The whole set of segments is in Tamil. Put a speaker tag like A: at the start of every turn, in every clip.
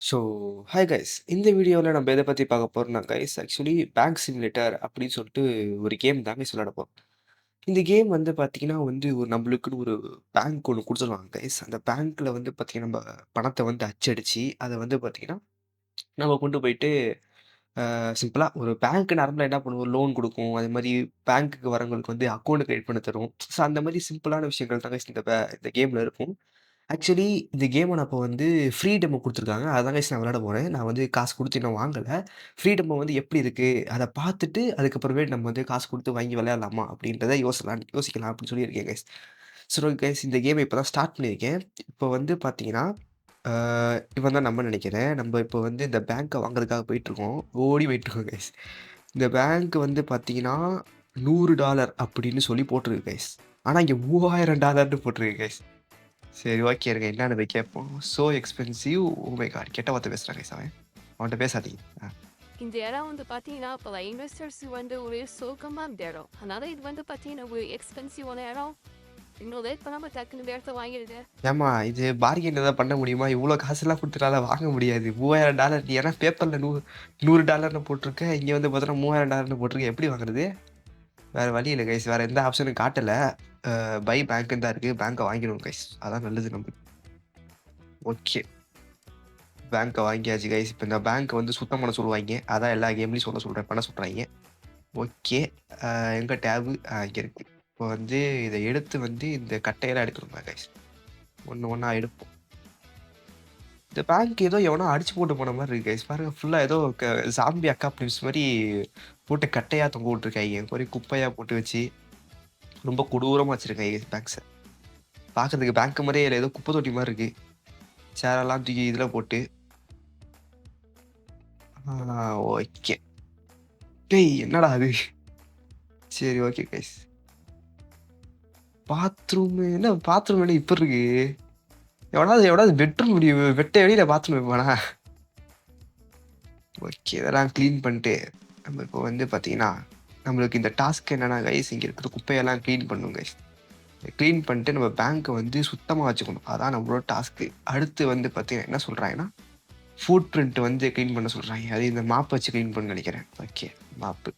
A: So, hi guys. இந்த வீடியோல நம்ம எத பத்தி பார்க்க போறோம்னா கைஸ், ஆக்சுவலி பேங்க் சிமுலேட்டர் அப்படின்னு சொல்லிட்டு ஒரு கேம் தான் கைஸ் விளையாட போறோம். இந்த கேம் வந்து பார்த்தீங்கன்னா வந்து ஒரு நம்மளுக்குன்னு ஒரு பேங்க் ஒண்ணு குடுத்துருவாங்க கைஸ். அந்த பேங்க்ல வந்து பார்த்தீங்கன்னா, நம்ம பணத்த வந்து அச்சடிச்சு, அத வந்து பார்த்தீங்கன்னா, நம்ம கொண்டு போயிட்டு சிம்பிளா ஒரு பேங்க் நார்மலா என்ன பண்ணுவோம், லோன் குடுக்கும். அதேமாரி பேங்க்குக்கு வரவங்களுக்கு வந்து அக்கவுண்ட் கிரியேட் பண்ணி தரும். ஸோ, அந்த மாரி சிம்பிளான விஷயங்கள் தான் கைஸ் இந்த கேம்ல இருக்கும். ஆக்சுவலி இந்த கேம நான் இப்போ வந்து ஃப்ரீ டெமோ குடுத்துருக்காங்க. அதான் கைஸ் நான் விளையாட போறேன். நான் வந்து காசு குடுத்து இன்னும் வாங்கல. ஃப்ரீ டெமோ வந்து எப்படி இருக்கு? அத பார்த்துட்டு அதுக்கப்புறமேட்டு நம்ம வந்து காசு குடுத்து வாங்கி விளையாடலாமா? அப்படின்றத யோசிக்கலாம் அப்படின்னு சொல்லியிருக்கேன் கைஸ். சோ கைஸ் இந்த கேம இப்ப தான் ஸ்டார்ட் பண்ணியிருக்கேன். இப்போ வந்து பார்த்தீங்கன்னா, ஆ இவன் தான் நம்பன்னு நெனைக்கிறேன். நம்ம இப்போ வந்து இந்த பேங்க்க வாங்குறதுக்காக போயிட்டுருக்கோம். ஓடி போயிட்டுருக்கோம் கைஸ். இந்த பேங்க் வந்து பார்த்தீங்கன்னா, $100 அப்படின்னு சொல்லி போட்டிருக்கு கைஸ். ஆனா இங்க $3000ன்னு போட்டிருக்கு கைஸ். சரி ஓகே இருங்க. என்னான்னு போய் கேட்போம். "So expensive oh my God!" கெட்ட வார்த்தை பேசுறான் கைஸ் அவன். அவன்ட்ட பேசாதீங்க.
B: இந்த இடம் வந்து பார்த்தீங்கன்னா, பல இன்வெஸ்டர்ஸ் வந்து ஒரு சோகமான இடம். அதனால இது வந்து பார்த்தீங்கன்னா, ஒரு எக்ஸ்பென்சிவான இடம். இன்னும் லேட் பண்ணாம டக்குன்னு இந்த இடத்த வாங்கிடுங்க.
A: ஏம்மா இது பார்கெயின் ஏதாவது பண்ண முடியுமா? இவ்ளோ காசுலாம் குடுத்துட்டால வாங்க முடியாது. $3000 நீ ஏன்னா பேப்பர்ல $100ன்னு போட்டிருக்க. இங்க வந்து பார்த்தீங்கன்னா $3000ன்னு போட்டிருக்க. எப்படி வாங்குறது? வேற வழி இல்ல கைஸ். வேற எந்த ஆப்ஷனும் காட்டல. பை பேங்க்ன்னு தான் இருக்கு. பேங்க்க வாங்கிருவோம் கைஸ். அதான் நல்லது நமக்கு. ஓகே. பேங்க்க வாங்கியாச்சு கைஸ். இப்ப இந்த பேங்க்க வந்து சுத்தம் பண்ண சொல்லுவாய்ங்க. அதான் எல்லா கேம்லயும் பண்ண சொல்றாய்ங்க. ஓகே. அ எங்க டேபு? இங்க இருக்கு. இப்போ வந்து இத எடுத்து வந்து இந்த கட்டையெல்லாம் எடுக்கணுமா கைஸ்? ஒண்ணு ஒண்ணா எடுப்போம். இந்த பேங்க் ஏதோ எவனோ அடிச்சு போட்டு போன மாரி இருக்கு கைஸ். பாருங்க ஃபுல்லா ஏதோ ஸாம்பி அக்காப்லிப்ஸ் மாரி போட்டு கட்டையா தொங்க விட்டுருக்காய்ங்க. ஒரே குப்பையா போட்டு வச்சு, ரொம்ப கொடூரமா வச்சிருக்காய்ங்க பேங்க்ஸ. பார்க்கறதுக்கு பேங்க் மாரியே இல்ல. ஏதோ குப்பை தொட்டி மாரி இருக்கு. சேரெல்லாம் தூக்கி இதுல போட்டு. ஓகே. டேய் என்னடா இது? சரி ஓகே கைஸ். என்ன பாத்ரூம் என்ன இப்படி இருக்கு? எவனாவது பெட்ரூம் வெட்ட வெளியில பாத்ரூம் வைப்பானா? ஓகே. இதெல்லாம் கிளீன் பண்ணிட்டு, நம்ம இப்போ வந்து பார்த்தீங்கன்னா, நம்மளுக்கு இந்த டாஸ்க் என்னன்னா கைஸ், இங்க இருக்கிற குப்பையெல்லாம் கிளீன் பண்ணணும் கைஸ். கிளீன் பண்ணிட்டு நம்ம பேங்க்க வந்து சுத்தமா வச்சுக்கணும். அதான் நம்மளோட டாஸ்க்கு. அடுத்து வந்து பார்த்தீங்கன்னா என்ன சொல்றாங்கன்னா, ஃபுட் பிரிண்ட் வந்து கிளீன் பண்ண சொல்றாய்ங்க. அது இந்த மாப் வச்சு கிளீன் பண்ணணும்னு நெனைக்கிறேன். ஓகே. மாப்பு.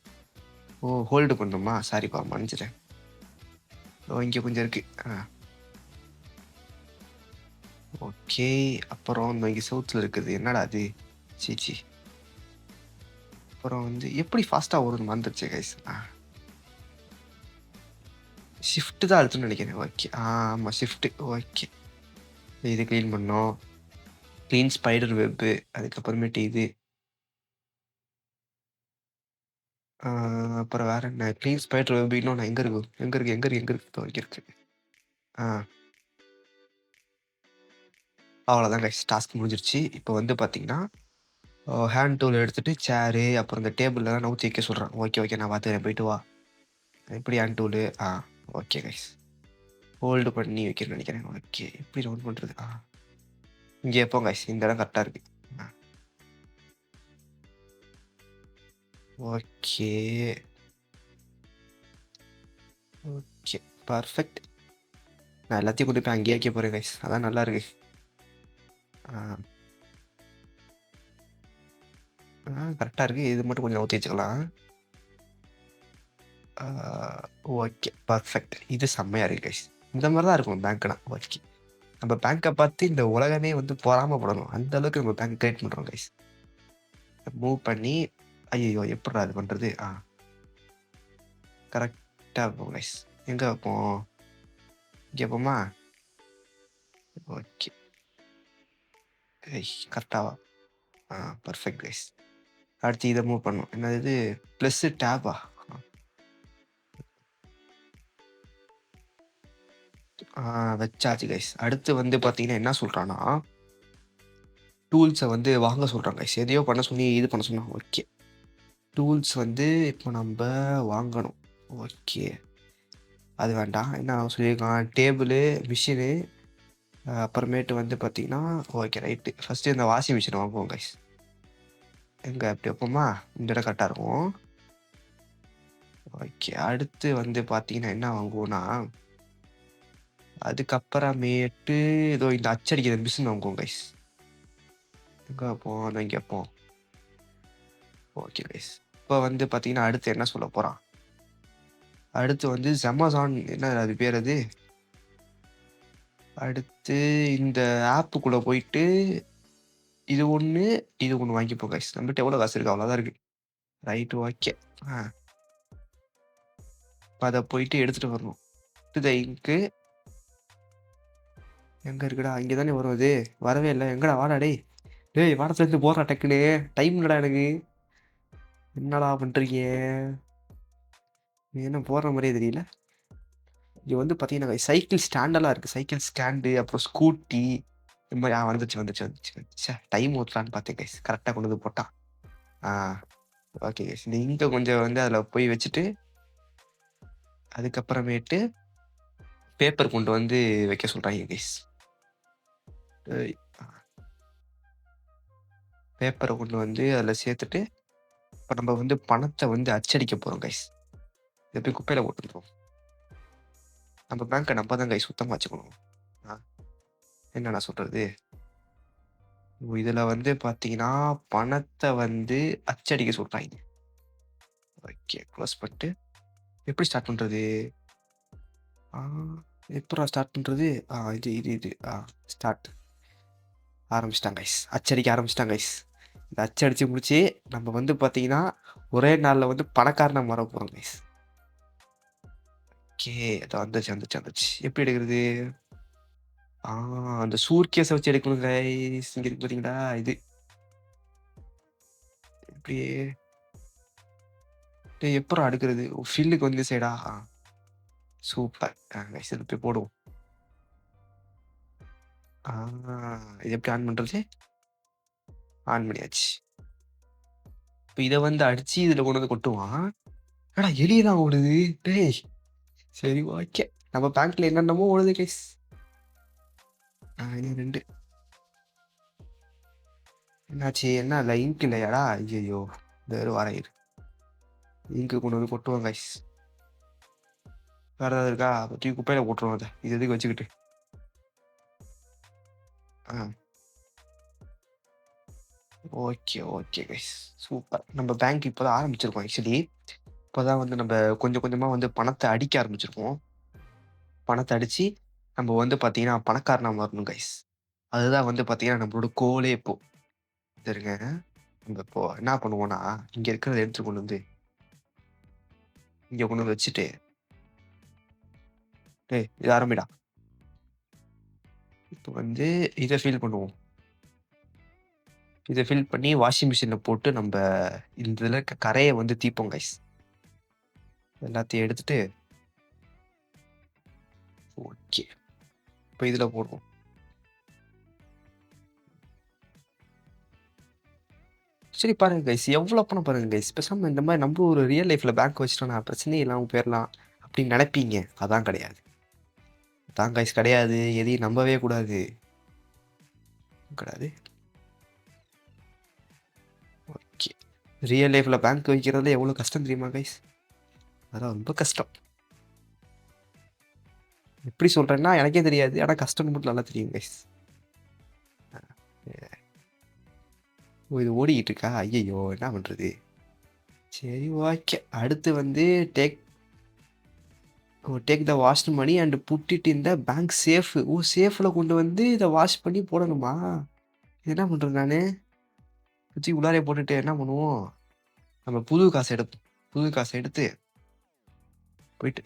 A: ஓ! ஹோல்டு பண்ணணுமா? சாரிப்பா மன்னிச்சுட்டேன். இங்க கொஞ்சம் இருக்கு. ஓகே. அப்புறம் இங்க செவுத்துல இருக்குது. என்னடா இது? ச்சீ! அப்புறம் வந்து எப்படி ஃபாஸ்ட்டா ஓடும்னு மறந்துருச்சே கைஸ். ஷிஃப்ட் தான் அழுத்தணும்னு நெனைக்கிறேன். ஓகே. ஆமா ஷிஃப்ட். ஓகே. இது கிளீன் பண்ணோம். Clean spider web. அதுக்கப்புறமேட்டு இது. ஆ அப்புறம் வேற என்ன? கிளீன் ஸ்பைடர் வெப் இன்னொன்னு எங்க இருக்கு? இதோ இங்க இருக்கு. ஆ அவ்வளோதான் கைஸ். டாஸ்க் முடிஞ்சிருச்சு. இப்போ வந்து பார்த்தீங்கன்னா, ஹேண்ட் டூல் எடுத்துட்டு சேரு, அப்புறம் இந்த டேபிள்லாம் நவுத்தி வைக்க சொல்றான். ஓகே. நான் பார்த்துக்கிறேன். போயிட்டு வா. எப்படி hand tool? Okay guys. Hold பண்ணி வைக்கணும்னு நெனைக்கிறேன். ஓகே. எப்படி ரவுண்ட் பண்றது? இங்க வைப்போம் கைஸ். இந்த இடம் கரெக்ட்டா இருக்கு. ஆ ஓகே. ஓகே. பெர்ஃபெக்ட். நான் எல்லாத்தையும் கொண்டு போய் அங்கேயே வைக்க போறேன் கைஸ். அதான் நல்லா இருக்கு. ஆ கரெக்ட்டா இருக்கு. இது மட்டும் கொஞ்சம் நவுத்தி வச்சுக்கலாம். ஆ ஓகே. பெர்ஃபெக்ட். இது செம்மையா இருக்கு கைஸ். இந்த மாரி தான் இருக்கும் பேங்க்னா. ஓகே. நம்ம பேங்க பார்த்து இந்த உலகமே வந்து பொறாமப்படணும். அந்த அளவுக்கு நம்ம பேங்க் கிரியேட் பண்றோம் கைஸ். மூவ் பண்ணி ஐய்யய்யோ! எப்புட்றா இது பண்றது? கரெக்ட்டா வைப்போம் கைஸ். எங்க வைப்போம்? இங்க வைப்போமா? ஓகே. கரெக்ட்டாவா? ஆ பெர்ஃபெக்ட் கைஸ். அடுத்து இத மூவ் பண்ணணும். என்னது இது? பிளஸ் டேபா? ஆ வச்சாச்சு கைஸ். அடுத்து வந்து பார்த்தீங்கன்னா, என்ன சொல்றான்னா, டூல்ஸ வந்து வாங்க சொல்றான் கைஸ். எதையோ பண்ண சொல்லி இது பண்ண சொன்னான். ஓகே. டூல்ஸ் வந்து இப்போ நம்ப வாங்கணும். ஓகே. அது வேண்டாம். என்ன சொல்லியிருக்கான்? டேபிளு, மிஷினு அப்புறமேட்டு வந்து பார்த்தீங்கன்னா, ஓகே ரைட்டு. ஃபர்ஸ்ட்டு இந்த வாஷிங் மிஷின் வாங்குவோம் கைஸ். எங்க இப்படி வைப்போமா? இந்த இடம் கரெக்ட்டா இருக்கும். ஓகே. அடுத்து வந்து பார்த்தீங்கன்னா, என்ன வாங்குவோம்னா, அதுக்கப்புறமேட்டு ஏதோ இந்த அச்சடிக்கிற மிஷின் வாங்குவோம் கைஸ். எங்க வைப்போம்? அத இங்க வைப்போம். Okay guys. இப்ப வந்து பார்த்தீங்கன்னா, அடுத்து என்ன சொல்லப் போறான்? அடுத்து வந்து Amazon என்ன அது பேர் அது? அடுத்து இந்த ஆப்புக்குள்ள போயிட்டு இது ஒண்ணு வாங்கிப்போம் கைஸ். நம்மகிட்ட எவ்வளோ காசு இருக்கு? அவ்வளோ தான் இருக்கு. Right okay. ஆ. அத போயிட்டு எடுத்துட்டு வரணும். த இங்க்கு எங்க இருக்குடா? இங்க தானே வரும் அது. வரவே இல்ல. எங்கடா? வாடா டேய். டேய் வாடா சேர்ந்து போடுறா டக்குன்னு. டைம் இல்லடா எனக்கு. என்னடா பண்றீங்க? என்ன போடுற மாரியே தெரியல. இங்க வந்து பார்த்தீங்கன்னா, சைக்கிள் ஸ்டாண்டெல்லாம் இருக்கு. சைக்கிள் ஸ்டாண்டு, அப்புறம் ஸ்கூட்டி இந்த மாரி வந்துச்சு. டைம் ஊத்தலான்னு பார்த்தேன் கைஸ். கரெக்ட்டா கொண்டு வந்து போட்டான். ஆ ஓகே கைஸ். இந்த இங்க கொஞ்சம் வந்து அதில போய் வச்சுட்டு, அதுக்கப்புறமேட்டு பேப்பர் கொண்டு வந்து வைக்க சொல்றாய்ங்க கைஸ். ஏய் பேப்பர கொண்டு வந்து அதில சேர்த்துட்டு, இப்ப நம்ம வந்து பணத்த வந்து அச்சடிக்க போறோம் கைஸ். இத போய் குப்பையில போட்டுருவோம். நம்ம பேங்க்க நம்ம தான் கைஸ் சுத்தமா வச்சுக்கணும். ஆ என்ன நான் சொல்றது? இதில வந்து பார்த்தீங்கன்னா, பணத்த வந்து அச்சடிக்க சொல்றாய்ங்க. ஓகே. க்ளோஸ் பண்ணிட்டு, எப்படி ஸ்டார்ட் பண்றது? ஆ எப்புட்றா ஸ்டார்ட் பண்றது? இது. ஸ்டார்ட். ஆரம்பிச்சுட்டான் கைஸ். அச்சடிக்க ஆரம்பிச்சுட்டான் கைஸ். இத அச்சடிச்சு முடிச்சு, நம்ம வந்து பார்த்தீங்கன்னா, ஒரே நாள்ல வந்து பணக்காரனா மாற போறோம் கைஸ். ஓகே. இதோ வந்துச்சு. எப்படி எடுக்குறது? ஆ அந்த சூட்கேஸ வச்சு எடுக்கணும் கைஸ். இங்க இருக்கு பார்த்தீங்களா? இது. இப்படியே டேய் எப்புட்றா அடுக்குறது? ஃபில்லுக்கு வந்து இந்த சைடா? சூப்பர். கைஸ் இத போய் போடுவோம். ஆ இது எப்படி ஆன் பண்றது? ஆன் பண்ணியாச்சு. இப்ப இத வந்து அடிச்சு இதுல கொண்டு வந்து கொட்டுவான். என்னடா எலியெல்லாம் ஓடுது? டேய்! சரி ஓகே. நம்ம பேங்க்ல என்னென்னமோ ஓடுது கைஸ். இது 2 என்னாச்சு? என்ன இல்ல இங்க் இல்லையாடா? ஐய்யய்யோ! இந்த இரு வரேன் இரு. இங்க் கொண்டு வந்து கொட்டுவோம் கைஸ். வேற ஏதாவது இருக்கா? தூக்கி குப்பையில போட்டுருவோம் அத. இது எதுக்கு வச்சுக்கிட்டு. ஆ. Okay guys. சூப்பர். நம்ம பேங்க் இப்ப தான் ஆரம்பிச்சிருக்கோம் ஆக்சுவலி. இப்பதான் வந்து நம்ம கொஞ்சம் கொஞ்சமா வந்து பணத்த அடிக்க ஆரம்பிச்சிருக்கோம். பணத்த அடிச்சு, நம்ம வந்து பார்த்தீங்கன்னா, பணக்காரனா மாறணும் கைஸ். அதுதான் வந்து பார்த்தீங்கன்னா, நம்மளோட கோலே இப்போ. இருங்க. நம்ம இப்போ என்ன பண்ணுவோம்னா, இங்க இருக்கிறத எடுத்துட்டு கொண்டு வந்து, இங்க கொண்டு வந்து வச்சுட்டு, டேய் இத ஆரம்பிடா. இப்போ வந்து இத ஃபில் பண்ணுவோம். இத ஃபில் பண்ணி வாஷிங் மிஷின்ல போட்டு நம்ப இந்த இதுல இருக்க கரைய வந்து தீப்போம் கைஸ். எல்லாத்தையும் எடுத்துட்டு, ஓகே. இப்ப இதுல போடுவோம். சரி பாருங்க கைஸ், எவ்வளோ பணம் பாருங்க கைஸ். பேசாம இந்த மாரி நம்மளும் ஒரு ரியல் லைஃப்ல பேங்க் வச்சுட்டோம்னா பிரச்சனையே இல்லாம போயிரலாம் அப்படின்னு நெனைப்பீங்க. அதான் கிடையாது. அதான் கைஸ் கிடையாது. எதையும் நம்பவே கூடாது. கிடையாது. ஓகே. ரியல் லைஃப்ல பேங்க் வைக்கிறதுல எவ்வளோ கஷ்டம் தெரியுமா கைஸ்? அதெல்லாம் ரொம்ப கஷ்டம். எப்படி சொல்றேன்னா எனக்கே தெரியாது. ஆனா கஷ்டம்னு மட்டும் நல்லா தெரியும் கைஸ். ஓ! இது ஓடிக்கிட்டு இருக்கா? ஐய்யய்யோ! என்ன பண்றது? சரி ஓகே. அடுத்து வந்து take take the washed money and put it in the bank safe. ஓ! சேஃப்ல கொண்டு வந்து இத வாஷ் பண்ணி போடணுமா? இது என்ன பண்றது நானு? தூக்கி உள்ளாரயே போட்டுட்டு என்ன பண்ணுவோம்? நம்ம புது காச எடுத்து போயிட்டு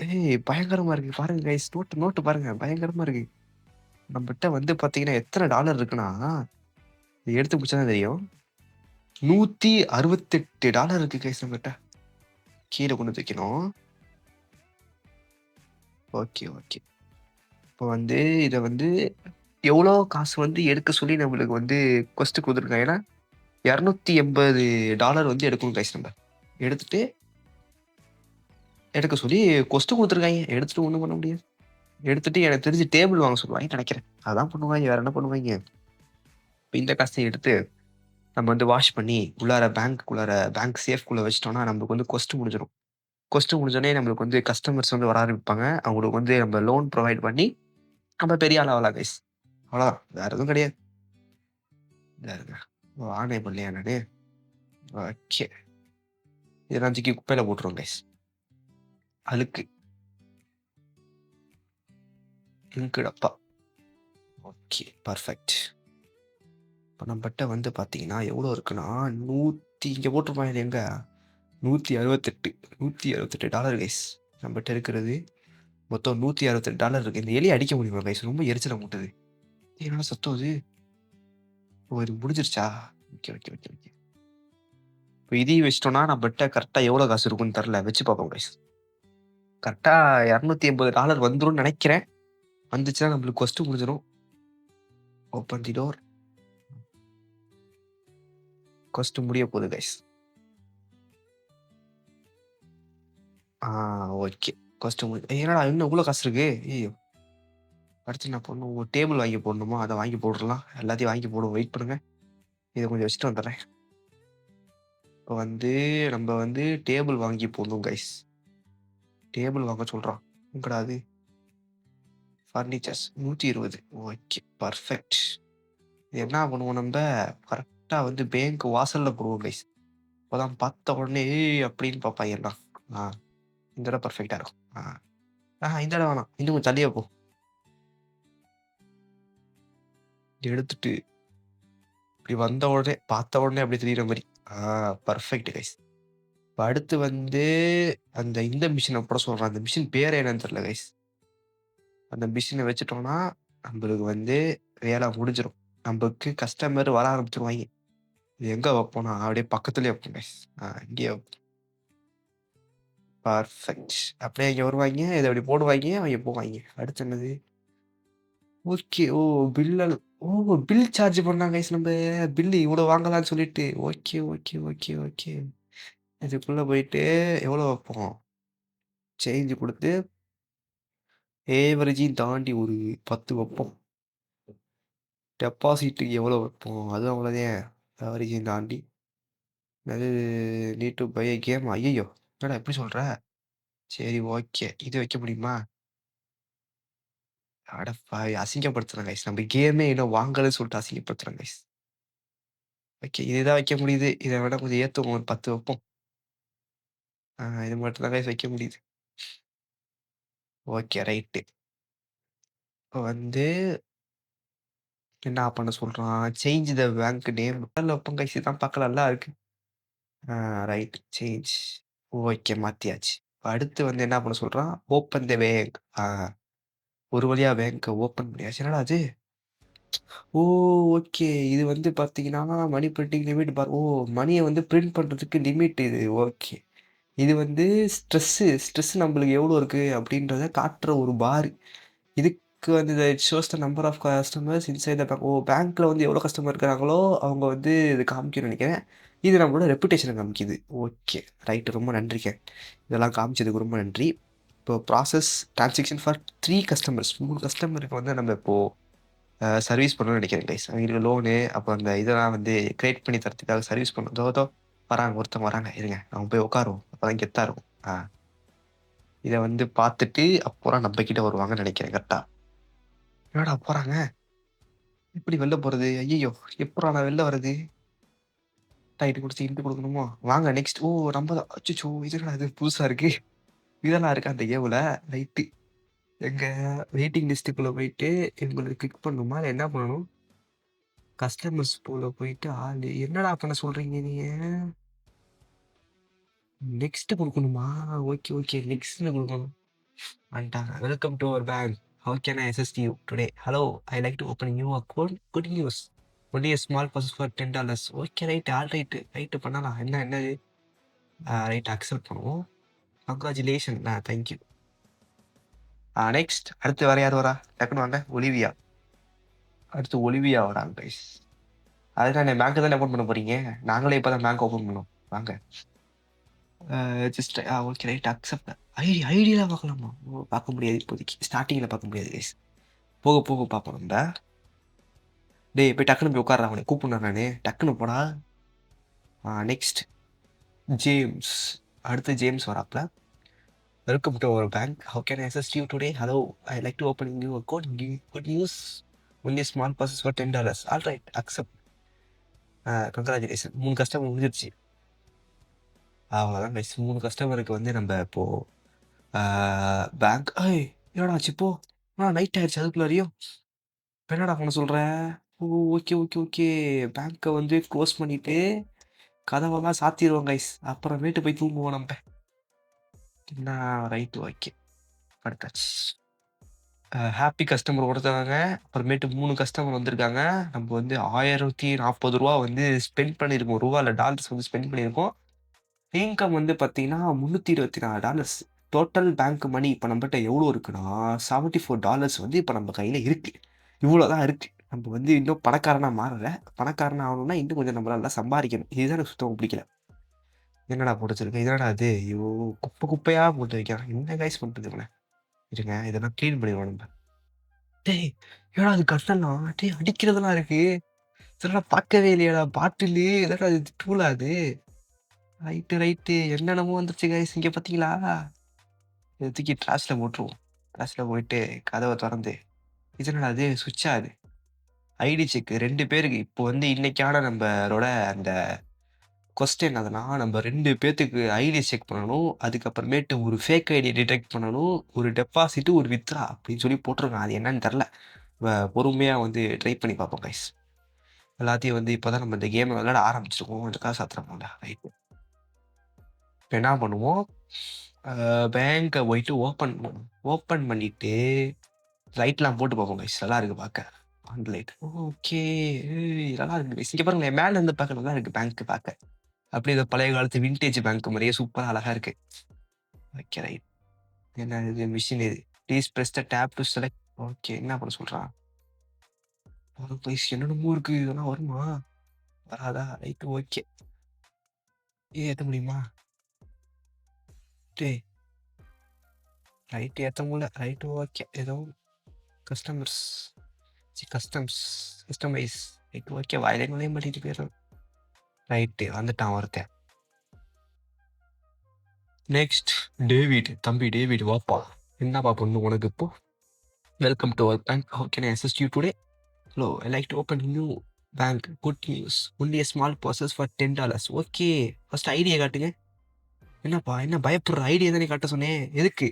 A: பயங்கரமா இருக்கு. பாருங்க கைஸ். நோட்டு பாருங்க. பயங்கரமா இருக்கு. நம்மட்ட வந்து பார்த்தீங்கன்னா, எத்தன டாலர் இருக்குன்னா, இத எடுத்து முடிச்சா தான் தெரியும். $168 இருக்கு கைஸ் நம்மட்ட. கீழ கொண்டு வந்து வைக்கணும். ஓகே. இப்போ வந்து இத வந்து எவ்வளோ காசு வந்து எடுக்க சொல்லி நம்மளுக்கு வந்து கொஸ்ட் குடுத்துருக்காங்க. ஏன்னா, $280 வந்து எடுக்கணும் கைஸ் நம்ம. எடுத்துட்டு எடுக்க சொல்லி கொஸ்ட் குடுத்துருக்காய்ங்க. எடுத்துட்டு ஒண்ணும் பண்ண முடியாது. எடுத்துட்டு எனக்கு தெரிஞ்சு டேபிள் வாங்க சொல்லுவாங்கன்னு நெனைக்கிறேன். அதான் பண்ணுவாய்ங்க. வேற என்ன பண்ணுவாய்ங்க? இப்ப இந்த காச எடுத்து நம்ம வந்து வாஷ் பண்ணி உள்ளார பேங்க் சேஃப்குள்ள வச்சுட்டோம்னா, நமக்கு வந்து கொஸ்ட் முடிஞ்சிரும். கொஸ்ட் முடிஞ்சோனே நம்மளுக்கு வந்து கஸ்டமர்ஸ் வந்து வர ஆரம்பிப்பாங்க. அவங்களுக்கு வந்து நம்ம லோன் ப்ரொவைட் பண்ணி, நம்ம பெரிய ஆள் ஆகலாம் கைஸ். அவ்வளோதான். வேற எதுவும் கிடையாது. இந்தா இருங்க. ஆனே பண்ணலையா நானு? ஓகே. இதெல்லாம் தூக்கி குப்பையில போட்டுருவோம் கைஸ். அழுக்கு. இங்கு டப்பா. ஓகே. பர்ஃபெக்ட். இப்போ நம்மட்ட வந்து பார்த்தீங்கன்னா, எவ்வளோ இருக்குன்னா, இங்க போட்டிருப்பான் இது எங்க? $168 $168 கைஸ். நம்மட்ட இருக்கிறது மொத்தம் $168 இருக்கு. இந்த எலிய அடிக்க முடியுமா கைஸ்? ரொம்ப எரிச்சல மூட்டுது. என்னடா சத்தம் இது? ஓ! இது முடிஞ்சிருச்சா? Okay, okay, okay, okay. இப்போ இதையும் வச்சுட்டோம்னா, நம்மட்ட கரெக்ட்டா எவ்வளோ காசு இருக்கும்னு தெரியல. வச்சு பார்ப்போம் கைஸ். கரெக்ட்டா $280 வந்துரும்னு நெனைக்கிறேன். வந்துச்சுன்னா நம்மளுக்கு கொஸ்ட் முடிஞ்சிரும். Open the door. கொஸ்ட் முடிய போகுது கைஸ். ஓகே. கொஸ்ட் என்னடா இன்னும் இவ்ளோ காசு இருக்கு? ஐயய்யோ! அடுத்து என்ன பண்ணணும்? ஒரு டேபிள் வாங்கி போடணுமா? அத வாங்கி போட்டுறலாம். எல்லாத்தையும் வாங்கி போடுவோம். வெயிட் பண்ணுங்க. இத கொஞ்சம் வச்சுட்டு வந்துடுறேன். இப்போ வந்து நம்ம வந்து டேபிள் வாங்கி போடணும் கைஸ். டேபிள் வாங்க சொல்றான். எங்கடா அது? ஃபர்னிச்சர்ஸ் 120. ஓகே. பர்ஃபெக்ட். இது என்ன பண்ணுவோம் நம்ப? கரெக்ட்டா வந்து பேங்க் வாசல்ல போடுவோம் கைஸ். அப்பதான் பார்த்த உடனே ஏய் அப்படின்னு பார்ப்பாங்க எல்லாம். இந்த இடம் பர்ஃபெக்ட்டா இருக்கும். இந்த இடம் வேணாம். இன்னும் கொஞ்சம் தள்ளியே போ. எடுத்துட்டு இப்படி வந்த உடனே பார்த்த உடனே அப்படியே தெரியிற மாரி. Perfect guys. இப்ப அடுத்து வந்து இந்த மிஷின போட சொல்றான். அந்த மிஷின் பேரு என்னன்னு தெரியல கைஸ். அந்த மிஷின வச்சுட்டோம்னா, நம்மளுக்கு வந்து வேலை முடிஞ்சிரும். நமக்கு கஸ்டமர் வர ஆரம்பிச்சுருவாய்ங்க. இது எங்க வைப்போம்னா, அப்படியே பக்கத்துலயே வைப்போம் கைஸ். இங்கேயே பர்ஃபெக்ட். அப்படியே இங்க வருவாய்ங்க. இத அப்படி போடுவாய்ங்க. அவைங்க போவாய்ங்க. அடுத்து என்னது? ஓகே. பில் சார்ஜ் பண்ணாங்க கைஸ் நம்ப. பில் இவ்வளோ வாங்கலாம்னு சொல்லிட்டு. Okay, okay, okay, okay. இதுக்குள்ள போயிட்டு எவ்வளோ வைப்போம்? சேஞ்ச் குடுத்து ஏவரேஜையும் தாண்டி ஒரு 10 வைப்போம். டெபாசிட்டுக்கு எவ்வளோ வைப்போம்? அதுவும் அவ்வளோதான். ஆவரேஜையும் தாண்டி. அது need to buy a game. ஐயய்யோ! என்னடா இப்படி சொல்ற? சரி ஓகே. இது வைக்க முடியுமா? அட பாவி! அசிங்கப்படுத்துறேன் கைஸ். நம்ம கேமே இன்னும் வாங்கலன்னு சொல்லிட்டு அசிங்கப்படுத்துறேன் கைஸ். ஓகே. இதுதான் வைக்க முடியுது. இத விட கொஞ்சம் ஏத்துவோம். ஒரு 10 வைப்போம். இது மட்டும் தான் கைஸ் வைக்க முடியுது. Okay right. இப்போ வந்து என்ன பண்ண சொல்றான்? Change the bank name. முதல்ல வைப்போம் கைஸ். இதான் பார்க்க நல்லா இருக்கு. ரைட். சேஞ்ச். ஓகே மாத்தியாச்சு. அடுத்து வந்து என்ன பண்ண சொல்றான்? Open the bank. ஒரு வழியா பேங்க்க ஓப்பன் பண்ணியாச்சு. என்னடா அது? ஓகே. இது வந்து பார்த்தீங்கன்னா, மணி பிரிண்டிங் லிமிட் மணிய வந்து பிரிண்ட் பண்றதுக்கு லிமிட் இது. ஓகே. இது வந்து ஸ்ட்ரெஸ் நம்மளுக்கு எவ்வளோ இருக்கு அப்படின்றத காட்டுற ஒரு பார். இதுக்கு வந்து it shows the number of customers inside the bank. பேங்க்ல வந்து எவ்வளோ கஸ்டமர் இருக்கிறாங்களோ, அவங்க வந்து இது காமிக்கும்னு நெனைக்கிறேன். இது நம்மளோட ரெப்புடேஷன காமிக்குது. ஓகே. ரைட். ரொம்ப நன்றிங்க. இதெல்லாம் காமிச்சதுக்கு ரொம்ப நன்றி. இப்போ ப்ராசஸ் டிரான்சாக்ஷன் ஃபார் 3 கஸ்டமர்ஸ். 3 கஸ்டமருக்கு வந்து நம்ம இப்போ சர்வீஸ் பண்ணணும்னு நெனைக்கிறேன் கைஸ். அவங்களுக்கு லோனு, அப்போ அந்த இதெல்லாம் வந்து கிரியேட் பண்ணி தரதுக்காக சர்வீஸ் பண்ணணும். இதோ வராங்க. ஒருத்தவங்க வராங்க. இருங்க. நம்ம போய் உட்காருவோம். அப்பதான் கெத்தா இருக்கும். இத வந்து பார்த்துட்டு அப்புறம் நம்ம கிட்ட வருவாங்கன்னு நெனைக்கிறேன் கரெக்ட்டா? என்னடா போறாங்க? எப்படி வெளில போறது? ஐய்யய்யோ! எப்புட்றா நான் வெளில வர்றது? ரைட் குடுத்து இன்ட் குடுக்கணுமோ? வாங்க நெக்ஸ்ட். நம்ம தான். அச்சச்சோ! இது என்னடா இது புதுசா இருக்கு. இதெல்லாம் இருக்கா அந்த கேம்ல? ரைட்டு. எங்க வெயிட்டிங் லிஸ்ட்டுக்குள்ள போயிட்டு இவங்கள கிளிக் பண்ணணுமா? இல்ல என்ன பண்ணணும்? கஸ்டமர்ஸ் போல போயிட்டு என்னடா பண்ண சொல்றீங்க நீங்க? நெக்ஸ்ட் குடுக்கணுமா? Okay, okay. நெக்ஸ்ட்ன்னு குடுக்கணும். வந்துட்டாங்க. Welcome to our bank. How can I assist you today? Hello. I like to open new account. Good news. Only a small process for $10. Okay right. All right. Right பண்ணலாம். என்னது? ரைட் அக்செப்ட் பண்ணுவோம். கங்ராச்சுலேஷன். Thank you. நெக்ஸ்ட். அடுத்து வேற யார் வரா? டக்குனு வாங்க. ஒலிவியா. அடுத்து ஒலிவியா வராங்க கைஸ். அதுதானே பேங்க் தானே ஓப்பன் பண்ண போறீங்க? நாங்களே இப்பதான் பேங்க் ஓப்பன் பண்ணோம். வாங்க. Just okay right accept. ஐடிலாம் பார்க்கலாமா? பார்க்க முடியாது இப்போதைக்கு. ஸ்டார்ட்டிங்ல பார்க்க முடியாது கைஸ். போக போக பார்ப்போம் நம்ம. டேய் போய் டக்குனு போய் உட்கார்றா. அவனை கூப்பிடுறேன் நானு. டக்குனு போடா. Next James. அடுத்து ஜேம்ஸ் வராப்ல. Welcome to our bank. How can I assist you today? Hello. I like to open new account. Good news. Only small process for $10. All right accept. Congratulation 3 customer முடிஞ்சிருச்சு. அவ்வளோதான் கைஸ். 3 கஸ்டமருக்கு வந்து நம்ம இப்போ பேங்க் என்னடா ஆச்சு இப்போ? நைட் ஆயிடுச்சு அதுக்குள்ளாரையும். இப்போ என்னடா பண்ண சொல்ற? ஓ ஓகே ஓகே ஓகே. பேங்க்கை வந்து க்ளோஸ் பண்ணிட்டு கதவெல்லாம் சாத்திடுவோம் கைஸ். அப்புறமேட்டு போய் தூங்குவோம் நம்ம. என்ன ரைட்டு ஓகே படுத்தாச்சு. ஹாப்பி கஸ்டமர் ஒருத்தவங்க, அப்புறமேட்டு 3 கஸ்டமர் வந்திருக்காங்க. நம்ம வந்து ரூ. 1040 வந்து ஸ்பெண்ட் பண்ணியிருக்கோம். ரூபா இல்ல டாலர்ஸ் வந்து ஸ்பெண்ட் பண்ணியிருக்கோம். இன்கம் வந்து பார்த்தீங்கன்னா $324. டோட்டல் பேங்க் மணி இப்போ நம்மகிட்ட எவ்வளோ இருக்குன்னா $74 வந்து இப்போ நம்ம கையில் இருக்கு. இவ்வளோ தான் இருக்கு. நம்ம வந்து இன்னும் பணக்காரனா மாறல. பணக்காரனா ஆகணும்னா இன்னும் கொஞ்சம் நம்மளால சம்பாதிக்கணும். இதுதான் எனக்கு சுத்தமாக பிடிக்கல. என்னடா போட்டு வச்சிருக்கேன்? இதனடா அது? ஐயோ குப்பை குப்பையா போட்டு வைக்கிறான். என்ன கைஸ் பண்ணுறது இவனை? இருங்க இதெல்லாம் க்ளீன் பண்ணிடுவோம் நம்ம. டேய் ஏடா அது கட்டலாம்? டேய் அடிக்கிறதெல்லாம் இருக்கு. இதெல்லாம் பார்க்கவே இல்லையாடா? பாட்டிலு இதெல்லாம் அது டூலா அது? ரைட்டு ரைட்டு என்னென்னமோ வந்துருச்சு கைஸ். இங்கே பார்த்தீங்களா? இதை தூக்கி ட்ராஷில் போட்டுருவோம். ட்ராஷில் போயிட்டு கதவை திறந்து இது என்னடா அது? சுவிட்சா அது? ஐடி செக் 2 பேருக்கு இப்போ வந்து இன்னைக்கான நம்மளோட அந்த கொஸ்டின் அதனா நம்ம 2 பேத்துக்கு ஐடி செக் பண்ணணும். அதுக்கப்புறமேட்டு ஒரு ஃபேக் ஐடி டிடெக்ட் பண்ணணும். ஒரு டெபாசிட் ஒரு வித்ரா அப்படின்னு சொல்லி போட்டிருக்கான். அது என்னன்னு தெரில. பொறுமையாக வந்து ட்ரை பண்ணி பார்ப்போம் கைஸ். எல்லாத்தையும் வந்து இப்போ தான் நம்ம இந்த கேமை விளையாட ஆரம்பிச்சிருக்கோம். அதுக்காக சாத்திரமோல ரைட்டு. இப்போ என்ன பண்ணுவோம்? பேங்கை போயிட்டு ஓப்பன் பண்ணுவோம். ஓப்பன் பண்ணிட்டு லைட்லாம் போட்டு பார்ப்போம் கைஸ். நல்லா இருக்கு பார்க்க. On light okay. நல்லா இருக்கு கைஸ். இங்கே பாருங்களேன், மேலே இருந்து பார்க்க நல்லா இருக்கு பேங்க் பார்க்க. அப்படியே இந்த பழைய காலத்து விண்டேஜ் பேங்க் மாதிரியே சூப்பராக அழகா இருக்கு. Okay right. என்ன இது மிஷின் இது? Please press the tape to select. Okay என்ன பண்ண சொல்கிறான்? கைஸ் என்னென்னமோ இருக்கு. இதெல்லாம் வருமா? வராதா? Right okay. ஏற்ற முடியுமா? டேய் ரைட்டு ஏற்ற முடியல. Right okay. ஏதோ கஸ்டமர்ஸ் கஸ்டமைஸ் ரைட்டு ஓகே. வாயிலே நுழைய மாட்டேங்குது பேர். ரைட்டு வந்துட்டான் ஒருத்தன். Next David. தம்பி டேவிட் வாப்பா. என்னப்பா பொண்ணு உனக்கு இப்போ? Welcome to our bank. How can I assist you today? Hello I like to open new bank. Good news. Only a small process for $10. Okay first ஐடியா காட்டுங்க. என்னப்பா என்ன பயப்படுற? ஐடியா தானே காட்ட சொன்னேன். எதுக்கு?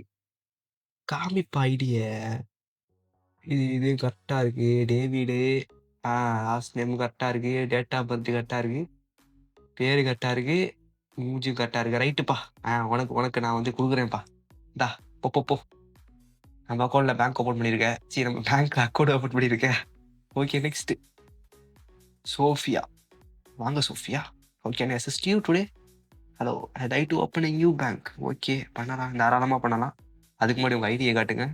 A: காமிப்பா ஐடிய. இது கரெக்டாக இருக்கு. டேவிடு லாஸ்ட் நேம் கரெக்டாக இருக்கு. டேட் ஆஃப் பர்த் கரெக்டாக இருக்கு. பேர் கரெக்டாக இருக்கு. மூஞ்சும் கரெக்டாக இருக்கு. ரைட்டுப்பா. உனக்கு நான் வந்து கொடுக்குறேன்ப்பா. இந்தா போ. நம்ம அக்கௌண்ட்டில் பேங்க் ஓப்பன் பண்ணியிருக்கேன். சரி நம்ம பேங்க்கில் அக்கௌண்ட் ஓப்பன் பண்ணியிருக்கேன். Okay next Sophia. வாங்க Sophia. Okay can I assist you today? Hello I like to open a new bank. Okay பண்ணலாம், தாராளமாக பண்ணலாம். அதுக்கு முன்னாடி உங்கள் ஐடியை காட்டுங்க.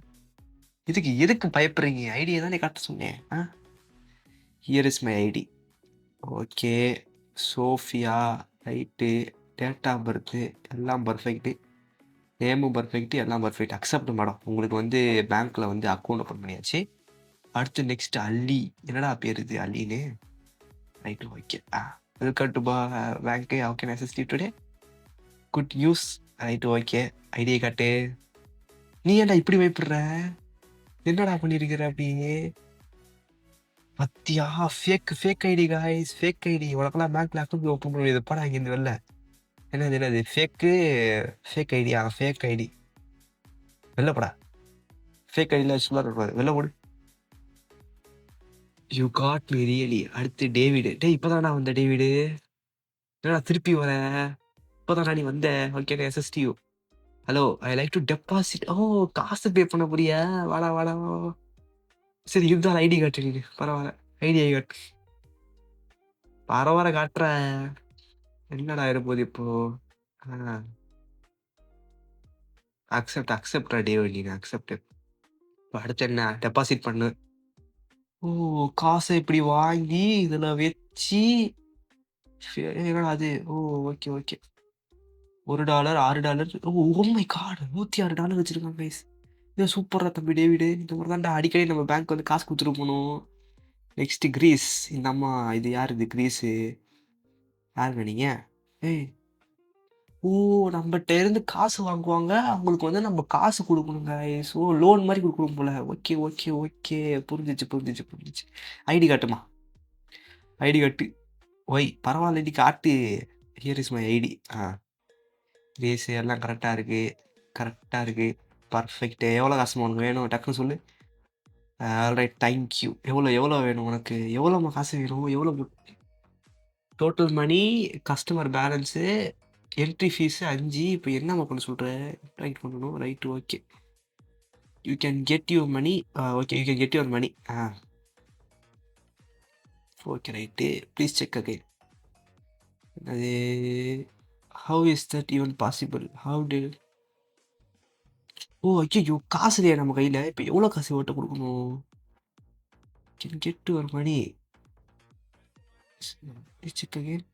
A: எதுக்கு பயப்படுறீங்க? ஐடியை தானே காட்ட சொன்னேன். Here is my ID. Okay Sofia right. Date of birth எல்லாம் பர்ஃபெக்ட்டு. நேமும் பர்ஃபெக்ட்டு எல்லாம் பர்ஃபெக்ட். Accept madam. உங்களுக்கு வந்து பேங்க்கில் வந்து அக்கௌண்ட் ஓப்பன் பண்ணியாச்சு. அடுத்து நெக்ஸ்ட் அல்லி. என்னடா பேர் இது அல்லின்னு? Right okay. வெல்கம் டு பேங்க்கு. How can I assist you today? Good news. Right okay. ஐடியை காட்டு. நீ ஏன்டா இப்படி பயப்படுற? என்னடா பண்ணியிருக்கிற அப்படி? பத்தியா fake ID guys. Fake ID. உனக்கெல்லாம் பேங்க்ல அக்கௌண்ட் ஓப்பன் பண்ண முடியாது. படா இங்கேருந்து வெளில. என்னது ஃபேக் ஐடியா? ஃபேக் ஐடி வெளில படா. ஃபேக் ஐடியில் சும்மா இருக்கக்கூடாது. வெளில ஓடு. You got me really. அடுத்து டேவிடு. இப்போதான்டா வந்த டேவிடு. என்னடா திருப்பி வர? இப்போதான்டா நீ வந்த. Okay assist you. Hello I like to deposit. காசு பே பண்ண போறியா? வாடா. சரி இதுதான் ஐடி காட்டு. நீ பரவாயில்ல ஐடியை காட்டு. பரவாயில்ல காட்டுற. என்னடா இருப்போது இப்போ? அக்செப்டா டேவிட். நீ அக்செப்ட். இப்போ அடுத்து என்ன? டெபாசிட் பண்ணு. காசை இப்படி வாங்கி இதில் வச்சு என்னடா அது? ஓகே $1 $6. மை காட் $106 வச்சிருக்காங்க கைஸ். இது சூப்பரா தம்பி டேவிடு. இந்த மாதிரி தான்டா அடிக்கடி நம்ம பேங்க் வந்து காசு கொடுத்துட்டு போகணும். நெக்ஸ்ட் கிரீஸ். இந்த அம்மா இது யார்? இது கிரீஸு யாருங்க நீங்க? நம்மகிட்ட இருந்து காசு வாங்குவாங்க. அவங்களுக்கு வந்து நம்ம காசு கொடுக்கணுங்க. லோன் மாதிரி கொடுக்கணும் போல. ஓகே புரிஞ்சிச்சு. ஐடி காட்டுமா? ஐடி காட்டு. ஒய் பரவாயில்ல, நீ காட்டு. Here is my ID. ரேஸ் எல்லாம் கரெக்டாக இருக்கு, கரெக்டாக இருக்கு. பர்ஃபெக்ட். எவ்வளோ காசுமா உனக்கு வேணும், டக்குன்னு சொல்லு. Alright, thank you. எவ்வளோ எவ்வளோ வேணும் உனக்கு, எவ்வளோம்மா காசு வேணும், எவ்வளோ? Total money, customer balance, entry fees 5. இப்போ என்னம்மா பண்ண சொல்கிற? ரைட் பண்ணணும். Right, okay. You can get your money. Okay, you can get your money. Okay, right. Please check again. அது how is that even possible? How to? Oh ஐயோ, காசு இல்லையா நம்ம கையில்? இப்போ எவ்வளோ காசு ஓட்ட கொடுக்கணும்? Can get your money. Please check again.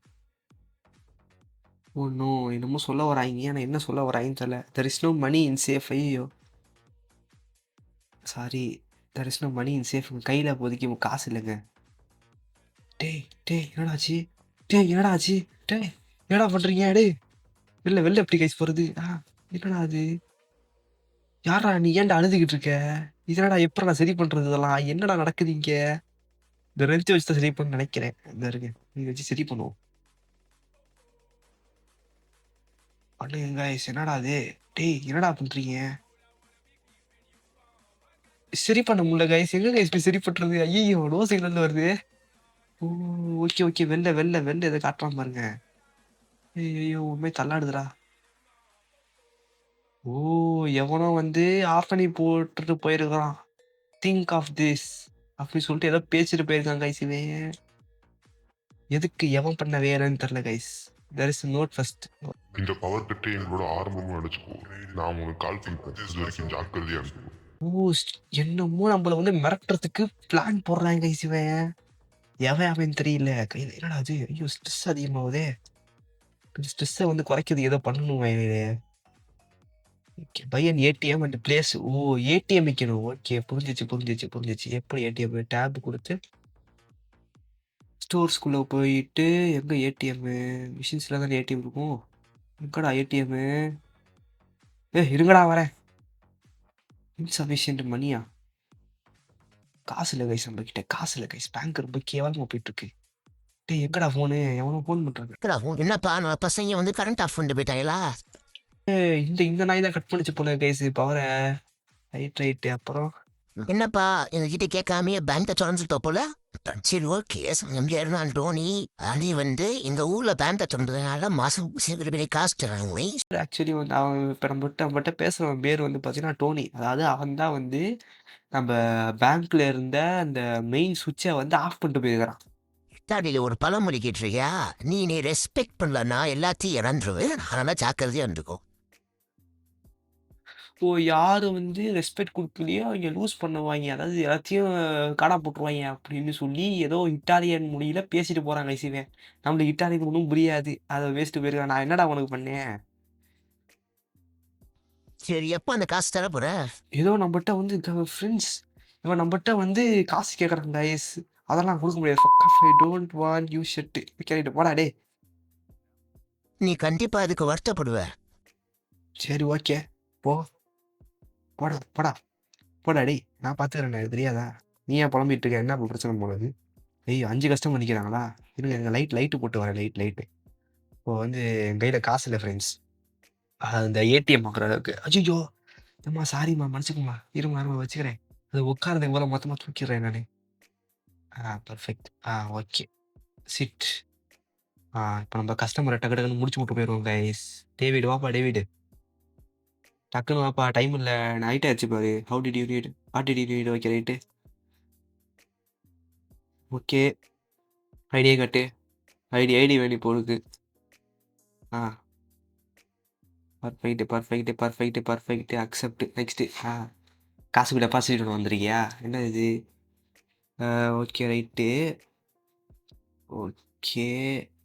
A: Oh no, என்னமோ சொல்ல வராங்க. ஆனால் என்ன சொல்ல வராங்கன்னு தெரியல. There is no money in safe. ஐயோ sorry, there is no money in safe. உங்கள் கையில் இப்போதைக்கு காசு இல்லைங்க. டேய் என்னடா ஆச்சு? என்னடா ஆச்சு? என்னடா பண்ணுறீங்க? வெளில எப்படி கைஸ் போகிறது? என்னடா அது? யாரா நீ? ஏன்டா அழுதுகிட்டு இருக்க? இதனடா எப்போ நான் சரி பண்ணுறது? இதெல்லாம் என்னடா நடக்குது இங்கே? இந்த ரெஞ்சை வச்சு தான் சரி பண்ண நினைக்கிறேன். இந்த இருக்கு, நீ வச்சு சரி பண்ணுவோம். பண்ணுங்க கைஸ். என்னடா அது? என்னடா பண்ணுறீங்க? சரி பண்ண முடியல கைஸ். எங்க கைஸ் போய் சரி பண்ணுறது? ஐயோ, நோ சிக்னல் வருது. ஓ ஓகே, வெளில இதை காட்டுறான் பாருங்க. ஐயோ, உண்மை தள்ளாடுதுடா. ஓ, எவனோ வந்து ஆஃப் பண்ணி போட்டுட்டு போயிருக்கிறான். திங்க் ஆஃப் திஸ் அப்படின்னு சொல்லிட்டு ஏதோ பேசிட்டு போயிருக்கான் கைஸ். இவன் எதுக்கு எவன் பண்ண வேலைன்னு தெரியல guys. There is note first.
C: இந்த பவர் கட்டை எங்களோட ஆரம்பமும் நினைச்சுக்கோ. நான் உனக்கு கால் பண்ணிப்பேன், இது வரைக்கும் ஜாக்கிரதையா இருக்கும்.
A: ஓ, என்னமோ நம்மள வந்து மிரட்டுறதுக்கு பிளான் போடுறாங்க கைஸ். இவன் எவன் அவன் தெரியல கையில். என்னடா அது? ஐயோ, ஸ்ட்ரெஸ் அதிகமாகுதே. ஸ்ட்ரெஸ்ஸை வந்து குறைக்கிறது ஏதோ பண்ணணும். Okay, buy an ATM and place. Oh, ATM வைக்கணும். ஓகே, புரிஞ்சிச்சு. எப்படி ஏடிஎம் டேப் கொடுத்து ஸ்டோர்ஸ்குள்ளே போயிட்டு, எங்கே ஏடிஎம் மிஷின்ஸில் தானே ஏடிஎம் இருக்கும். எங்கடா ஏடிஎம்? இருங்கடா வரேன். இன்சஃபிஷியன்ட் மணியா? காசு இல்லை கைஸ், நம்ம கிட்ட காசு இல்லை கைஸ். பேங்க் ரொம்ப கேவலமாக போயிட்டு இருக்கு. எங்கடா ஃபோனு? எவனோ ஃபோன் பண்ணுறாங்க.
D: என்னப்பா நம்ம பசங்க வந்து கரண்ட் ஆஃப் பண்ணிட்டு போயிட்டாங்களா?
A: இந்த நாய் தான் கட் பண்ணிச்சு போல கைஸ் பவரை. ரைட்டு. அப்புறம்
D: என்னப்பா எங்ககிட்ட கேட்காமயே பேங்கை திறந்துட்டோ போல. சரி ஓகே, எம்ஜிஆர் டோனி அடி வந்து எங்க ஊர்ல பேங்கை திறந்ததுனால மாசம் பெரிய காசு தராங்களே.
A: ஆக்சுவலி வந்து அவன் இப்போ நம்மகிட்ட பேசுகிறவன் பேர் வந்து பார்த்தீங்கன்னா டோனி. அதாவது அவன் தான் வந்து நம்ம பேங்க்ல இருந்த அந்த மெயின் சுவிட்சை வந்து ஆஃப் பண்ணிட்டு போயிருக்கிறான்.
D: இத்தாலியில ஒரு பழமொழி கேட்டிருக்கியா? நீ ரெஸ்பெக்ட் பண்ணலன்னா எல்லாத்தையும் இறந்துருவேன், அதனால ஜாக்கிரதையா இருந்துக்கோ.
A: ஓ, யார் வந்து ரெஸ்பெக்ட் கொடுக்கலையோ அவங்க லூஸ் பண்ணுவாங்க, அதாவது எல்லாத்தையும் காணா போட்டுருவாங்க அப்படின்னு சொல்லி ஏதோ இட்டாலியன் மொழியில் பேசிட்டு போகிறாங்க ஐசிவன். நம்மளுக்கு இட்டாலியன் ஒன்றும் புரியாது, அதை வேஸ்ட்டு போயிருக்கேன். நான் என்னடா உனக்கு பண்ணேன்?
D: சரி, எப்போ அந்த காசு தர போற?
A: ஏதோ நம்மகிட்ட வந்து ஃப்ரெண்ட்ஸ் இவன் நம்மகிட்ட வந்து காசு கேட்குறாங்க கைஸ். அதெல்லாம் கொடுக்க முடியாது. I don't want you shed. கேட்டு போடா டே.
D: நீ கண்டிப்பா அதுக்கு வருத்தப்படுவ.
A: சரி ஓகே, போடா போடா போடா டேய். நான் பார்த்துக்கிறேன், எனக்கு தெரியாதா? நீ ஏன் புலம்பிட்டு இருக்க? என்ன பிரச்சனை போனது? ஐயோ, 5 கஸ்டமர் நிற்கிறாங்களா? இருங்க, எங்கள் லைட்டு போட்டு வரேன். லைட்டு இப்போ வந்து என் கையில் காசு இல்லை ஃப்ரெண்ட்ஸ். அந்த ஏடிஎம் பார்க்குற அளவுக்கு. ஐயோ அம்மா, சாரிம்மா, மன்னிச்சுக்கம்மா. இருமா வச்சுக்கிறேன். அது உட்காரதுக்கு போல மொத்தமாக தூக்கிடுறேன் நான். பர்ஃபெக்ட். Okay, sit. இப்போ நம்ம கஸ்டமரை டக்குன்னு முடிச்சு விட்டு போயிடுவோம் கைஸ். டேவிட் வாப்பா, டேவிட் டக்குன்னு வாப்பா, டைம் இல்லை, நைட் ஆயிடுச்சு பாரு. How did you need? What did you need? Okay right. Okay, ஐடியை கட்டு. ஐடி வேணும் போருக்கு. பர்ஃபெக்ட். அக்செப்ட். நெக்ஸ்ட்டு. காசுக்கு டெபாசிட் ஒன்று வந்துருக்கியா? என்ன இது? Okay right. Okay,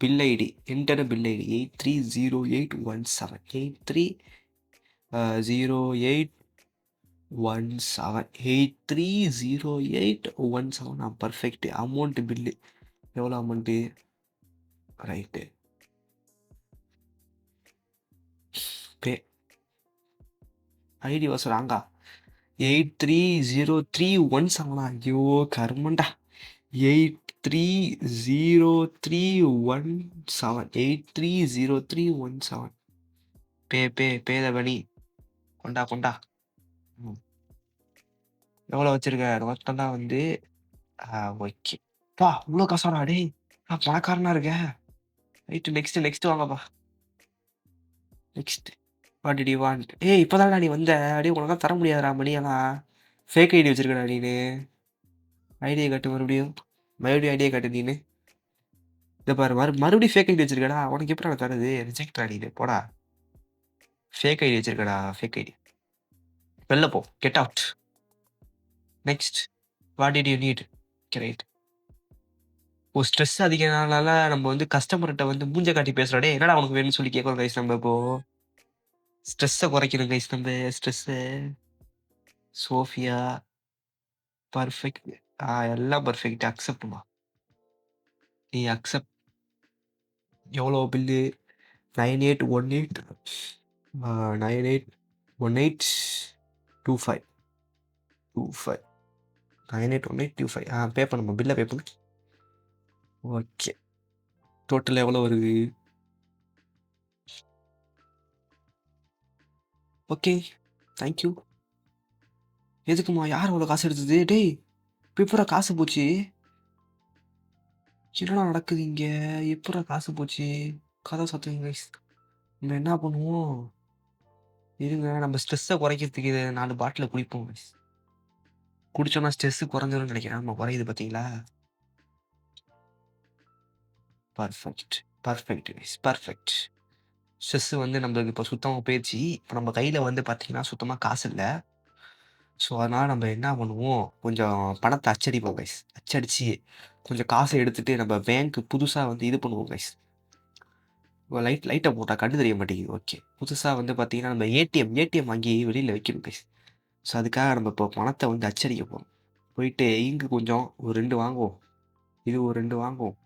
A: bill ID. Enter bill ID 830817. 830817. Perfect. Amount bill எவ்வளோ amount? Right. Pay. ID was ராங்கா. 830317. ஐயோ கர்மண்டா. 830317 830317 பே த மணி. கொண்டா கொண்டா. ம். எவ்வளோ வச்சிருக்க? மொத்தம்லாம் வந்து ஓகே. இவ்வளோ காசாடா டேய்! நான் பணக்காரனா இருக்கேன். ரைட்டு நெக்ஸ்ட் வாங்கப்பா. Next. What did you want? ஏய் இப்பதான்டா நீ வந்த. டேய் உனக்கெல்லாம் தர முடியாதுடா மணியெல்லாம். ஃபேக் ஐடி வச்சிருக்கடா நீனு. ஐடியை காட்டு மறுபடியும். மறுபடியும் ஐடியை காட்டு நீனு. இதை பாரு மறுபடியும் ஃபேக் ஐடி வச்சிருக்கடா. உனக்கு எப்படி நான் தருது? ரிஜெக்ட்ரா நீனு. போடா. ஃபேக் ஐடி வச்சிருக்கடா. Fake ID. வெளில போ. Get out. Next. What did you need? Right. Stress அதிகனால நம்ம வந்து கஸ்டமர்கிட்ட வந்து மூஞ்ச காட்டி பேசுறோம். டேய் என்னடா உனக்கு வேணும்னு சொல்லி கேட்குறோம் கைஸ் நம்ம இப்போ. ஸ்ட்ரெஸ்ஸை குறைக்கணும் கைஸ் நம்ம. ஸ்ட்ரெஸ்ஸு. சோஃபியா. பர்ஃபெக்ட். எல்லாம் பர்ஃபெக்ட். அக்செப்ட்மா. நீ அக்செப்ட். எவ்வளோ பில்லு? 9818 981825 25 981825 பே பண்ணுமா? பில்லை பே பண்ணு. ஓகே. டோட்டல் எவ்வளோ வருது? ஓகே. தேங்க்யூ. எதுக்குமா? யார் அவ்வளோ காசு எடுத்தது? டேய் எப்படா காசு போச்சு? என்னடா நடக்குது இங்கே? எப்படா காசு போச்சு? கதை சத்துவங்க கைஸ். நம்ம என்ன பண்ணுவோம்? இருங்க நம்ம ஸ்ட்ரெஸ்ஸை குறைக்கிறதுக்கு இதை 4 பாட்டில் குடிப்போம் கைஸ். குடிச்சோன்னா ஸ்ட்ரெஸ்ஸு குறைஞ்சிரும்னு நினைக்கிறேன். நம்ம குறையுது பார்த்தீங்களா? Perfect guys perfect. ஸ்ட்ரெஸ்ஸு வந்து நம்மளுக்கு இப்போ சுத்தமாக போயிடுச்சு. இப்போ நம்ம கையில் வந்து பார்த்தீங்கன்னா சுத்தமாக காசு இல்லை. ஸோ அதனால் நம்ம என்ன பண்ணுவோம்? கொஞ்சம் பணத்தை அச்சடிப்போம் கைஸ். அச்சடித்து கொஞ்சம் காசை எடுத்துகிட்டு நம்ம பேங்க்கு புதுசாக வந்து இது பண்ணுவோம் கைஸ். லைட்டை போட்டால் கண்டு தெரிய மாட்டேங்குது. ஓகே. புதுசாக வந்து பார்த்தீங்கன்னா நம்ம ஏடிஎம் வாங்கி வெளியில் வைக்கணும் கைஸ். ஸோ அதுக்காக நம்ம இப்போ பணத்தை வந்து அச்சடிக்க போகிறோம். போயிட்டு இங்கு கொஞ்சம் ஒரு 2 வாங்குவோம். இது ஒரு 2 வாங்குவோம்.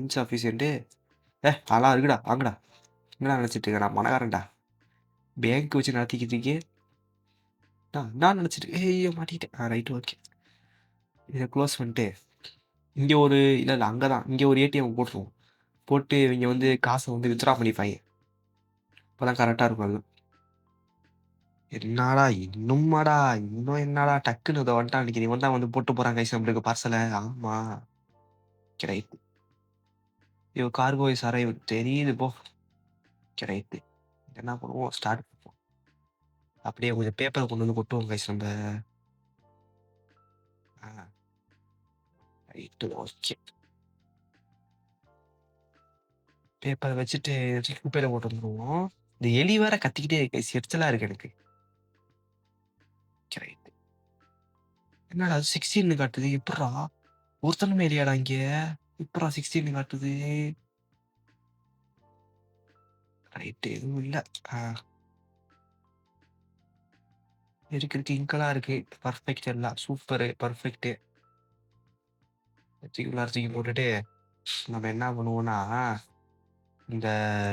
A: இன்ச் ஆஃபீஸுன்ட்டு அதெல்லாம் இருக்குடா வாங்கடா. என்னடா நினச்சிட்டு இருக்கேன்? நான் பணக்காரன்டா. பேங்க் வச்சு நடத்திக்கிறதுக்கே நான் நினச்சிட்டு ஐயோ மாட்டிக்கிட்டேன். Right okay. இதை க்ளோஸ் பண்ணிட்டு இங்கே ஒரு இல்லை அங்கே தான் இங்கே ஒரு ஏடிஎம் போட்டுருவோம். போட்டு இவங்க வந்து காசை வந்து வித்ட்ரா பண்ணிப்பாங்க. இப்போ தான் கரெக்டாக இருக்கும். அது என்னடா இன்னும் என்னடா டக்குன்னு இதை வந்துட்டான் அன்றைக்கி இவன் தான் வந்து போட்டு போகிறான் கைஸ் நம்மளுக்கு பார்சலை. ஆமாம் ரைட்டு. ஐயோ கார்கோ இஸ் அரைவ்ட் தெரியுது போ. ரைட்டு. என்ன பண்ணுவோம்? ஸ்டார்ட் பண்ணுவோம். அப்படியே கொஞ்சம் பேப்பரை கொண்டு வந்து கொட்டுவோம் கைஸ் நம்ம. Right okay. பேப்பரை வச்சுட்டு குப்பையில் போட்டு வந்துடுவோம். இந்த எலி வேற கத்திக்கிட்டே கைஸ் எரிச்சலாக இருக்கு எனக்கு. ரைட்டு. என்னடா 16 காட்டுது? எப்பட்றா? ஒருத்தனுமே இல்லையாடா இங்கே? எப்பட்றா 16 காட்டுது? ரைட்டு எதுவும் இல்லை. இருக்கு இங்கெல்லாம் இருக்கு. பர்ஃபெக்ட் எல்லாம் சூப்பரு பர்ஃபெக்ட்டு. தூக்கி போட்டுட்டு நம்ம என்ன பண்ணுவோம்னா இந்த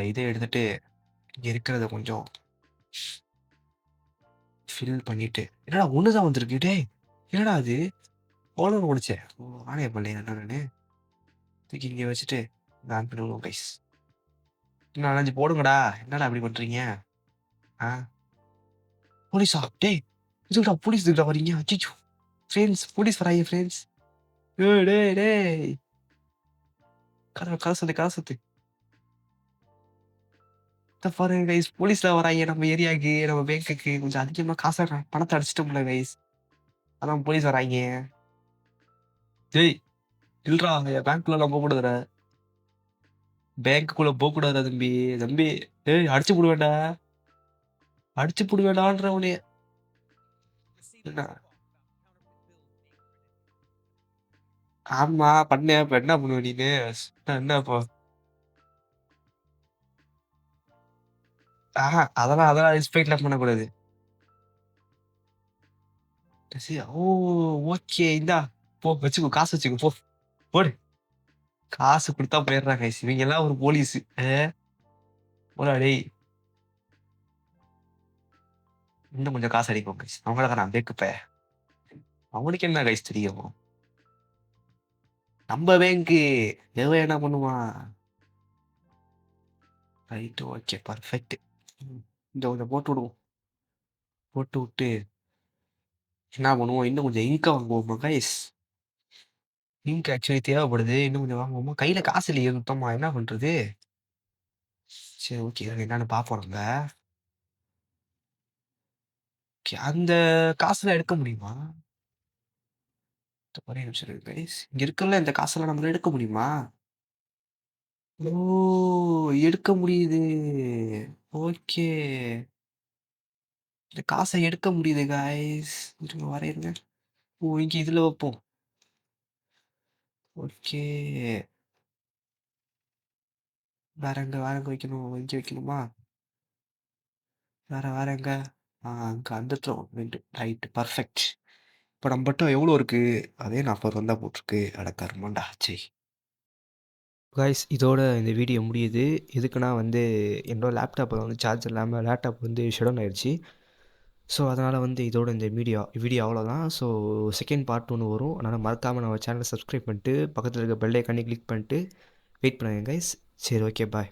A: இதை எடுத்துட்டு இங்கே இருக்கிறத கொஞ்சம் ஃபில் பண்ணிட்டு என்னடா ஒன்று தான் வந்திருக்கு. டே என்னடா அது? ஓனர் முடிச்சேன். ஆனே பண்ணல நான் தூக்கி இங்கே வச்சுட்டு ஆன் பண்ணுவோம் கைஸ். இன்னும் 4 5 போடுங்கடா. என்னடா அப்படி பண்ணுறீங்க? போலீஸா? டேய் இதுடா போலீஸ் இதுடா வரீங்க? அச்சோ ஃப்ரெண்ட்ஸ் போலீஸ் வராங்க ஃப்ரெண்ட்ஸ். டேய் கதை சுத்து பாருங்க கைஸ். போலீஸ்ல வராங்க நம்ம ஏரியாவுக்கு நம்ம பேங்க்குக்கு. கொஞ்சம் அதிகமாக காசை பணத்தை அடிச்சிட்டோம்ல கைஸ். அதான் போலீஸ் வராங்க. டேய் இல்லைடா என் பேங்க்குள்ள நான் போகக்கூடாதுடா. பேங்க்குள்ளே போகக்கூடாதா தம்பி? டேய் அடிச்சு போடுவேண்டான்ற உனே. ஆமா பண்ணேன். இப்போ என்ன பண்ணுவ நீனு? என்ன இப்போ? அதெல்லாம் ரெஸ்பெக்ட்லாம் பண்ணக்கூடாது. ஓ ஓகே இந்தா போ வச்சுக்கோ. காசு வச்சுக்கோ போ. போடு. காசு கொடுத்தா போயிடுறாங்க கைஸ். இவங்க எல்லாம் ஒரு போலீஸ். போடா டேய். இன்னும் கொஞ்சம் காசு அடிப்போம் கைஸ். அவங்கள நான் பேக்குப்ப அவனுக்கு என்ன கைஸ் தெரியும்? நம்ம பேங்க்கு எவன் என்ன பண்ணுவான்? Right, okay, perfect. இந்த கொஞ்சம் போட்டு விடுவோம். போட்டு விட்டு என்ன பண்ணுவோம்? இன்னும் கொஞ்சம் இங்க் வாங்குவோமா கைஸ்? இங்க் ஆக்சுவலி தேவைப்படுது. இன்னும் கொஞ்சம் வாங்குவோமா? கையில காசு இல்லையே சுத்தமா. என்ன பண்றது? சரி, ஓகே. என்னன்னு பார்ப்போம் நம்ம. ஓகே, அந்த காசுலாம் எடுக்க முடியுமா? ஒரே நிமிஷம் இருக்கு கைஸ். இங்க இருக்குல்ல இந்த காசெல்லாம் நம்மளால எடுக்க முடியுமா? ஓ! எடுக்க முடியுது. ஓகே. இந்த காச எடுக்க முடியுது காய்ஸ். இருங்க வரேன் இருங்க. ஓ! இங்க இதுல வைப்போம். ஓகே. வேற எங்க வைக்கணும்? இங்க வைக்கணுமா? வேற எங்க? அங்க அந்த இடத்துல 2 ரைட், பர்ஃபெக்ட். இப்ப நம்மட்ட எவ்வளோ இருக்கு? அதே 40 தான் போட்டிருக்கு. அட கருமம்டா, ச்சை. காய்ஸ், இதோட இந்த வீடியோ முடியுது. எதுக்குன்னா வந்து என்னோட லேப்டாப்பில் வந்து சார்ஜ் இல்லாமல் லேப்டாப் வந்து ஷட் டவுன் ஆயிடுச்சு. ஸோ அதனால் வந்து இதோட இந்த வீடியோ அவ்வளோதான். ஸோ செகண்ட் பார்ட் ஒன்று வரும். அதனால் மறக்காமல் நம்ம சேனலை சப்ஸ்கிரைப் பண்ணிட்டு பக்கத்தில் இருக்க பெல் ஐக்கானே கிளிக் பண்ணிட்டு வெயிட் பண்ணுங்க கைஸ். சரி, ஓகே, பாய்.